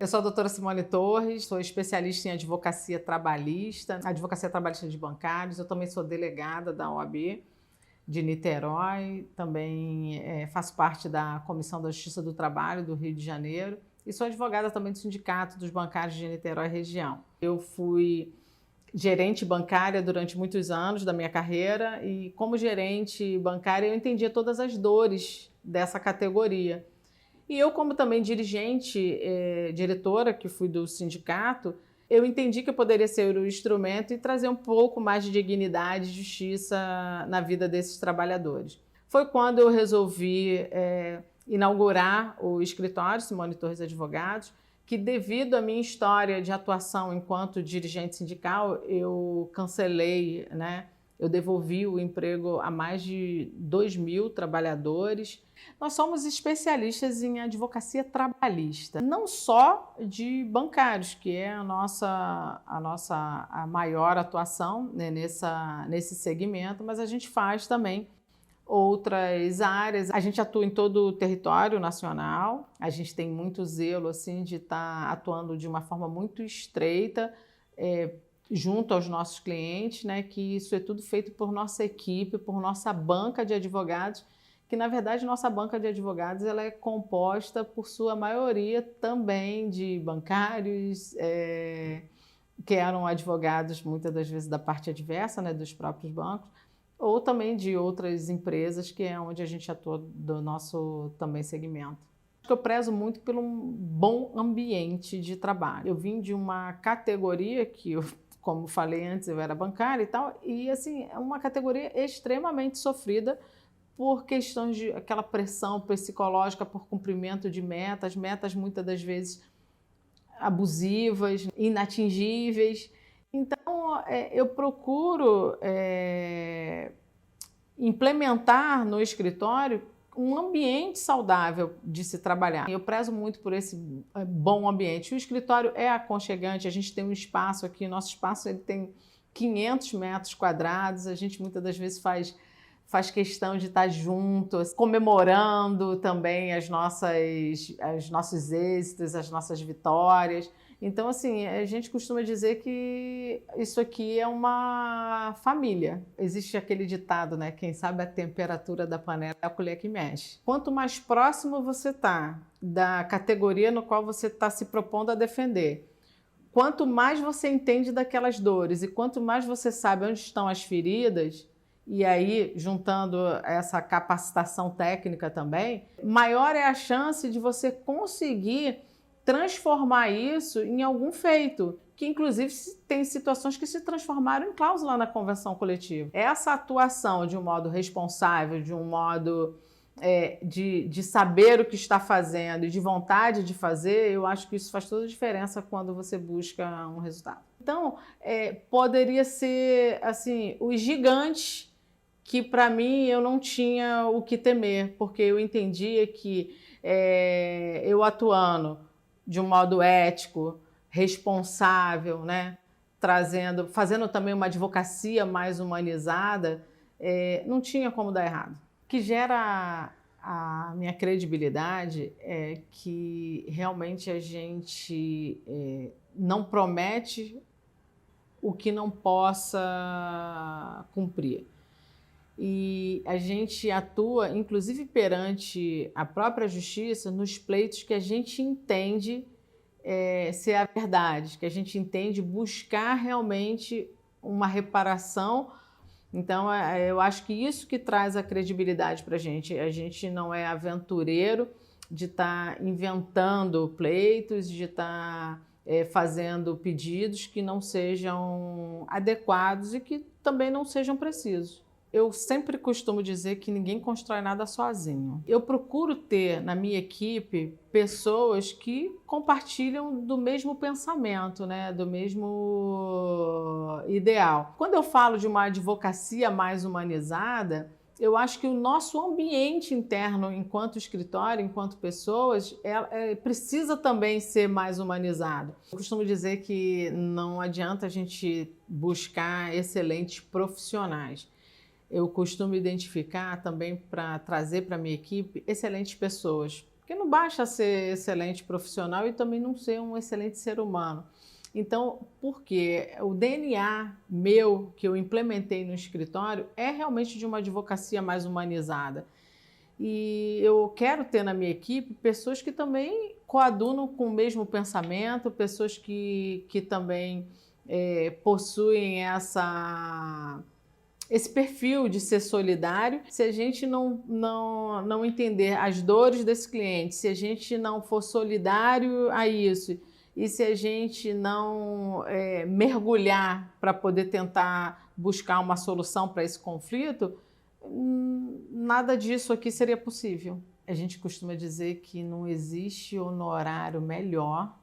Eu sou a doutora Simone Torres, sou especialista em advocacia trabalhista de bancários. Eu também sou delegada da OAB de Niterói, também faço parte da Comissão da Justiça do Trabalho do Rio de Janeiro e sou advogada também do Sindicato dos Bancários de Niterói região. Eu fui gerente bancária durante muitos anos da minha carreira e como gerente bancária eu entendia todas as dores dessa categoria. E eu, como também dirigente, diretora que fui do sindicato, eu entendi que eu poderia ser o instrumento e trazer um pouco mais de dignidade e justiça na vida desses trabalhadores. Foi quando eu resolvi inaugurar o escritório Simone Torres Advogados, que devido à minha história de atuação enquanto dirigente sindical, eu cancelei, eu devolvi o emprego a mais de 2.000 trabalhadores. Nós somos especialistas em advocacia trabalhista, não só de bancários, que é a nossa maior atuação, né, nesse segmento, mas a gente faz também outras áreas. A gente atua em todo o território nacional, a gente tem muito zelo assim, de estar atuando de uma forma muito estreita, junto aos nossos clientes, né, que isso é tudo feito por nossa equipe, por nossa banca de advogados, que na verdade nossa banca de advogados ela é composta por sua maioria também de bancários, que eram advogados muitas das vezes da parte adversa, né, dos próprios bancos, ou também de outras empresas, que é onde a gente atua do nosso também segmento. Eu prezo muito pelo um bom ambiente de trabalho. Eu vim de uma categoria que como falei antes, eu era bancária e tal, e assim, é uma categoria extremamente sofrida por questões de aquela pressão psicológica por cumprimento de metas muitas das vezes abusivas, inatingíveis. Então, eu procuro implementar no escritório um ambiente saudável de se trabalhar. Eu prezo muito por esse bom ambiente. O escritório é aconchegante, a gente tem um espaço aqui, nosso espaço ele tem 500 metros quadrados, a gente muitas das vezes faz questão de estar junto, comemorando também os nossos êxitos, as nossas vitórias. Então, assim, a gente costuma dizer que isso aqui é uma família. Existe aquele ditado, né? Quem sabe a temperatura da panela é a colher que mexe. Quanto mais próximo você está da categoria no qual você está se propondo a defender, quanto mais você entende daquelas dores e quanto mais você sabe onde estão as feridas, e aí, juntando essa capacitação técnica também, maior é a chance de você conseguir transformar isso em algum feito, que inclusive tem situações que se transformaram em cláusula na convenção coletiva. Essa atuação de um modo responsável, de um modo de saber o que está fazendo e de vontade de fazer, eu acho que isso faz toda a diferença quando você busca um resultado. Então, poderia ser assim, os gigantes que para mim eu não tinha o que temer, porque eu entendia que eu atuando de um modo ético, responsável, né? Fazendo também uma advocacia mais humanizada, não tinha como dar errado. O que gera a minha credibilidade é que realmente a gente não promete o que não possa cumprir. E a gente atua, inclusive perante a própria justiça, nos pleitos que a gente entende ser a verdade, que a gente entende buscar realmente uma reparação. Então, eu acho que isso que traz a credibilidade para a gente não é aventureiro de estar inventando pleitos, de estar fazendo pedidos que não sejam adequados e que também não sejam precisos. Eu sempre costumo dizer que ninguém constrói nada sozinho. Eu procuro ter na minha equipe pessoas que compartilham do mesmo pensamento, né? Do mesmo ideal. Quando eu falo de uma advocacia mais humanizada, eu acho que o nosso ambiente interno, enquanto escritório, enquanto pessoas, precisa também ser mais humanizado. Eu costumo dizer que não adianta a gente buscar excelentes profissionais. Eu costumo identificar também para trazer para a minha equipe excelentes pessoas, Porque não basta ser excelente profissional e também não ser um excelente ser humano. Então, porque o DNA meu, que eu implementei no escritório, é realmente de uma advocacia mais humanizada. E eu quero ter na minha equipe pessoas que também coadunam com o mesmo pensamento, pessoas que também possuem esse perfil de ser solidário. Se a gente não entender as dores desse cliente, se a gente não for solidário a isso, e se a gente não mergulhar para poder tentar buscar uma solução para esse conflito, nada disso aqui seria possível. A gente costuma dizer que não existe honorário melhor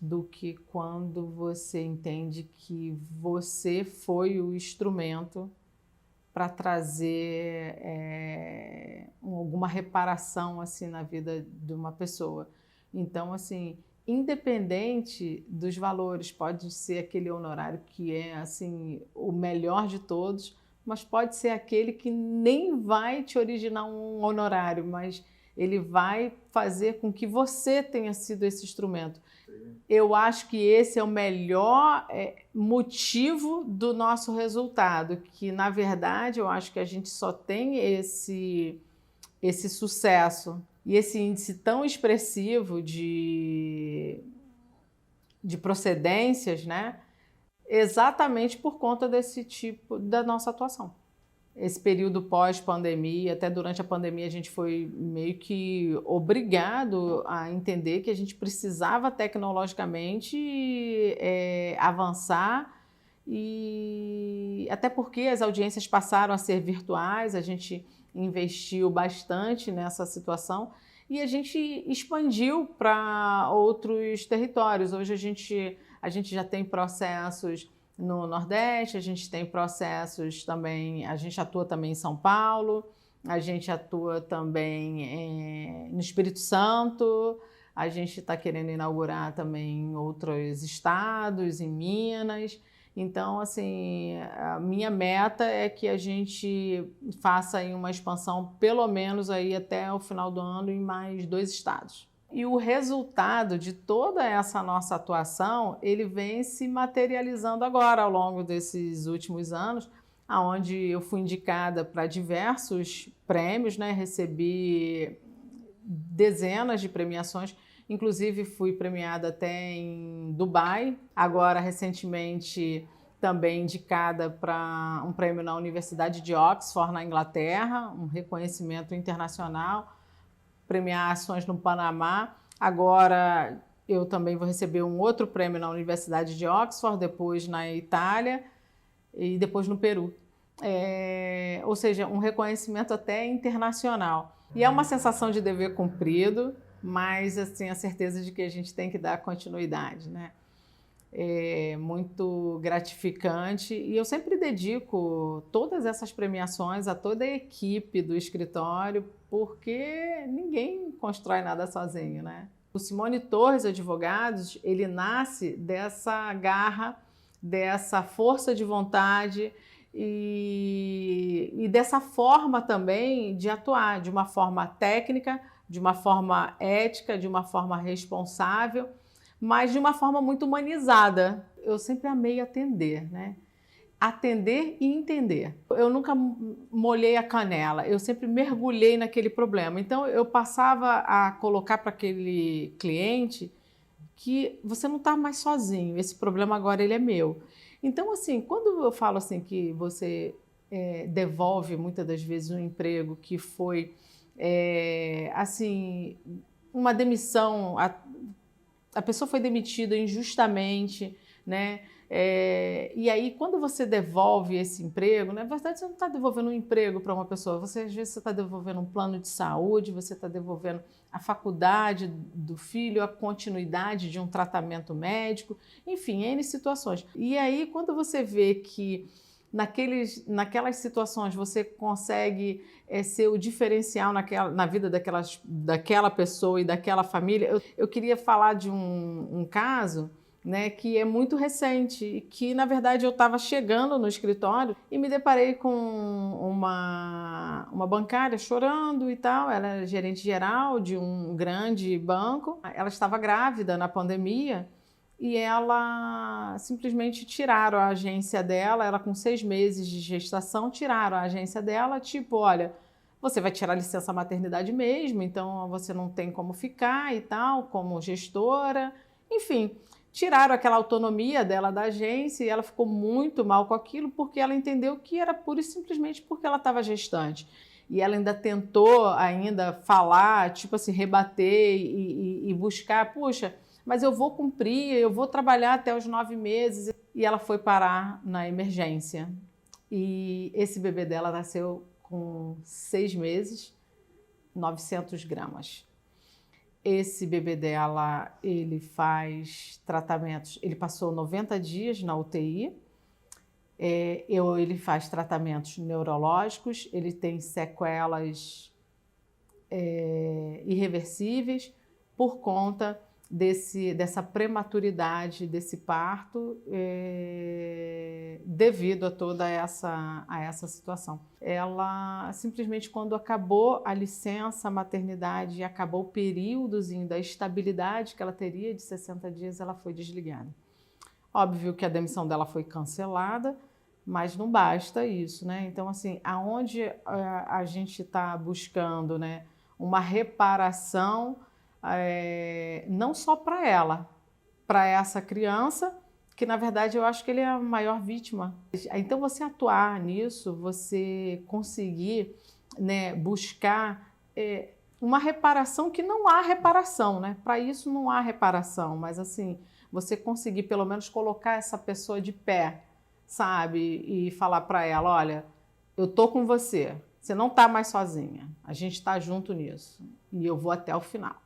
do que quando você entende que você foi o instrumento para trazer alguma reparação assim na vida de uma pessoa. Então, assim, independente dos valores, pode ser aquele honorário que é assim o melhor de todos, mas pode ser aquele que nem vai te originar um honorário, mas ele vai fazer com que você tenha sido esse instrumento. Eu acho que esse é o melhor motivo do nosso resultado, que na verdade eu acho que a gente só tem esse sucesso e esse índice tão expressivo de procedências, né? Exatamente por conta desse tipo da nossa atuação. Esse período pós-pandemia, até durante a pandemia, a gente foi meio que obrigado a entender que a gente precisava tecnologicamente avançar, e até porque as audiências passaram a ser virtuais, a gente investiu bastante nessa situação e a gente expandiu para outros territórios. Hoje a gente já tem processos no Nordeste, a gente tem processos também, a gente atua também em São Paulo, a gente atua também no Espírito Santo, a gente está querendo inaugurar também em outros estados, em Minas. Então, assim, a minha meta é que a gente faça aí uma expansão, pelo menos aí até o final do ano, em mais 2 estados. E o resultado de toda essa nossa atuação, ele vem se materializando agora, ao longo desses últimos anos, onde eu fui indicada para diversos prêmios, né? Recebi dezenas de premiações, inclusive fui premiada até em Dubai, agora recentemente também indicada para um prêmio na Universidade de Oxford, na Inglaterra, um reconhecimento internacional, premiações no Panamá. Agora eu também vou receber um outro prêmio na Universidade de Oxford, depois na Itália e depois no Peru. Ou seja, um reconhecimento até internacional. E é uma sensação de dever cumprido, mas assim, a certeza de que a gente tem que dar continuidade, né? É muito gratificante e eu sempre dedico todas essas premiações a toda a equipe do escritório, porque ninguém constrói nada sozinho, né? O Simone Torres Advogados, ele nasce dessa garra, dessa força de vontade e dessa forma também de atuar, de uma forma técnica, de uma forma ética, de uma forma responsável, mas de uma forma muito humanizada. Eu sempre amei atender, né? Atender e entender. Eu nunca molhei a canela, eu sempre mergulhei naquele problema. Então, eu passava a colocar para aquele cliente que você não está mais sozinho, esse problema agora ele é meu. Então, assim, quando eu falo assim que você devolve muitas das vezes um emprego que foi, assim, uma demissão, a pessoa foi demitida injustamente, né? E aí, quando você devolve esse emprego, na verdade, você não está devolvendo um emprego para uma pessoa, às vezes você está devolvendo um plano de saúde, você está devolvendo a faculdade do filho, a continuidade de um tratamento médico, enfim, N situações. E aí, quando você vê que naquelas situações você consegue ser o diferencial na vida daquela pessoa e daquela família. Eu queria falar de um caso né, que é muito recente e que, na verdade, eu estava chegando no escritório e me deparei com uma bancária chorando e tal. Ela era gerente geral de um grande banco. Ela estava grávida na pandemia e ela simplesmente tiraram a agência dela. Ela com 6 meses de gestação, tiraram a agência dela, tipo, olha, você vai tirar licença maternidade mesmo, então você não tem como ficar e tal, como gestora, enfim. Tiraram aquela autonomia dela da agência e ela ficou muito mal com aquilo porque ela entendeu que era pura e simplesmente porque ela estava gestante. E ela ainda tentou ainda falar, tipo assim, rebater e buscar, puxa, mas eu vou cumprir, eu vou trabalhar até os 9 meses. E ela foi parar na emergência. E esse bebê dela nasceu com 6 meses, 900 gramas. Esse bebê dela, ele faz tratamentos, ele passou 90 dias na UTI, ele faz tratamentos neurológicos, ele tem sequelas irreversíveis por conta dessa prematuridade desse parto devido a toda essa situação. Ela simplesmente, quando acabou a licença maternidade e acabou o períodozinho da estabilidade que ela teria de 60 dias, ela foi desligada. Óbvio que a demissão dela foi cancelada, mas não basta isso, né? Então, assim, aonde a gente está buscando, né, uma reparação, não só para ela, para essa criança, que na verdade eu acho que ele é a maior vítima. Então você atuar nisso, você conseguir, né, buscar uma reparação, que não há reparação, né? Para isso não há reparação, mas assim, você conseguir pelo menos colocar essa pessoa de pé, sabe? E falar para ela, olha, eu tô com você, você não tá mais sozinha, a gente está junto nisso e eu vou até o final.